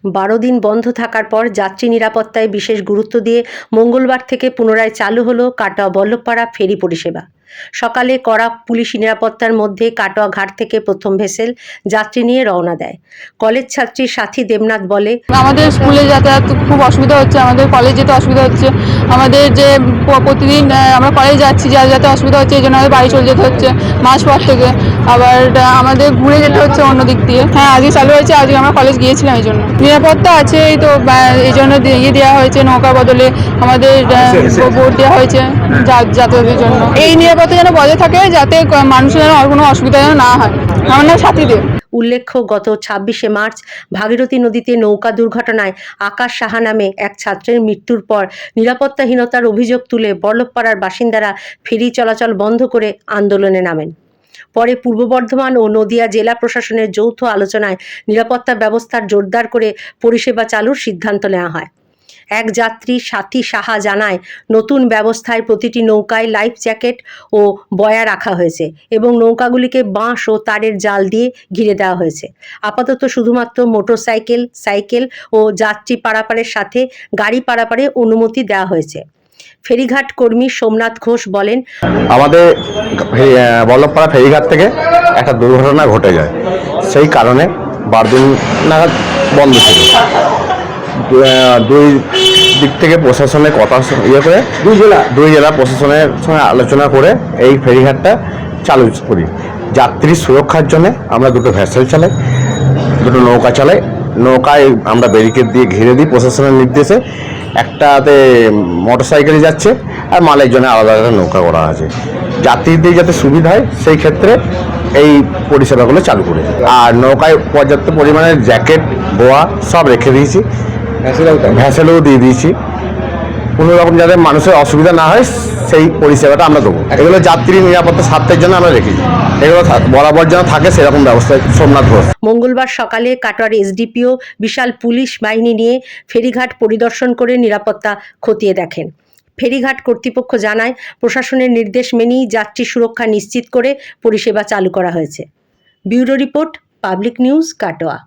12 দিন বন্ধ থাকার পর যাত্রী নিরাপত্তায় বিশেষ গুরুত্ব দিয়ে মঙ্গলবার থেকে পুনরায় চালু হলো কাটোয়া বল্লভপাড়া ফেরি পরিষেবা। সকালে কড়া পুলিশি নিরাপত্তার মধ্যে কাটোয়া ঘাট থেকে প্রথম ভেসেল যাত্রী নিয়ে রওনা দেয়। কলেজ ছাত্রী সাথী দেবনাথ বলে, আমাদের স্কুলে যাতায়াত খুব অসুবিধা হচ্ছে, আমাদের কলেজ যেতে অসুবিধা হচ্ছে, আমাদের যে প্রতিদিন আমরা কলেজ যাচ্ছি যাতে অসুবিধা হচ্ছে, এই জন্য আমাদের বাড়ি চলে যেতে হচ্ছে মাঝপথ থেকে, আবার আমাদের ঘুরে যেতে হচ্ছে অন্য দিক দিয়ে। হ্যাঁ, আজকে চালু হয়েছে, আজকে আমরা কলেজ গিয়েছিলাম, এই জন্য নিরাপত্তা আছে। এই তো এই জন্য ইয়ে দেওয়া হয়েছে, নৌকা বদলে আমাদের বোট দেওয়া হয়েছে যাতায়াতের জন্য। এই নিরাপত্তা যেন বজায় থাকে, যাতে মানুষের যেন কোনো অসুবিধা যেন না হয়। আমার নাম সাথী দেব। উল্লেখ্য, গত 26শে মার্চ ভাগীরথী নদীতে নৌকা দুর্ঘটনায় আকাশ সাহা নামে এক ছাত্রের মৃত্যুর পর নিরাপত্তাহীনতার অভিযোগ তুলে বল্লভপাড়ার বাসিন্দারা ফেরি চলাচল বন্ধ করে আন্দোলনে নামেন। পরে পূর্ব বর্ধমান ও নদিয়া জেলা প্রশাসনের যৌথ আলোচনায় নিরাপত্তা ব্যবস্থার জোরদার করে পরিষেবা চালুর সিদ্ধান্ত নেওয়া হয়। এক যাত্রী সাথী সাহা জানায়, নতুন ব্যবস্থায় প্রতিটি নৌকায় লাইফ জ্যাকেট ও বয়া রাখা হয়েছে এবং নৌকাগুলিকে বাঁশ ও তারের জাল দিয়ে ঘিরে দেওয়া হয়েছে। আপাতত শুধুমাত্র মোটরসাইকেল, সাইকেল ও যাত্রী পারাপারের সাথে গাড়ি পারাপারে অনুমতি দেওয়া হয়েছে। ফেরিঘাট কর্মী সোমনাথ ঘোষ বলেন, আমাদের বল্লভপাড়া ফেরিঘাট থেকে একটা দুর্ঘটনা ঘটে যায়, সেই কারণে 12 দিন নাগাদ বন্ধ ছিল। দুই দিক থেকে প্রশাসনের কথা করে দুই জেলা প্রশাসনের সঙ্গে আলোচনা করে এই ফেরিঘাটটা চালু করি। যাত্রীর সুরক্ষার জন্য আমরা দুটো ভ্যাসেল চালাই, দুটো নৌকা চালাই। নৌকায় আমরা ব্যারিকেড দিয়ে ঘিরে দিই প্রশাসনের নির্দেশে। একটাতে মোটরসাইকেলে যাচ্ছে আর মালের জন্য আলাদা আলাদা নৌকা করা আছে। যাত্রীদের যাতে সুবিধা হয় সেই ক্ষেত্রে এই পরিষেবাগুলো চালু করেছে। আর নৌকায় পর্যাপ্ত পরিমাণে জ্যাকেট, বোয়া সব রেখে দিয়েছি, ভ্যাসেলও দিয়ে দিয়েছি। কোনো রকম যাতে মানুষের অসুবিধা না হয় সেই পরিষেবাটা আমরা দেবো। এগুলো যাত্রী নিরাপত্তা স্বার্থের জন্য আমরা রেখেছি, এগুলো বরাবর যেন থাকে সেরকম ব্যবস্থা। সোমনাথ ঘোষ। মঙ্গলবার সকালে কাটোয়ার এসডিপিও বিশাল পুলিশ বাহিনী নিয়ে ফেরিঘাট পরিদর্শন করে নিরাপত্তা খতিয়ে দেখেন। ফেরিঘাট কর্তৃপক্ষ জানায়, প্রশাসনের নির্দেশ মেনেই যাত্রী সুরক্ষা নিশ্চিত করে পরিষেবা চালু করা হয়েছে। Bureau report, public news, Katwa.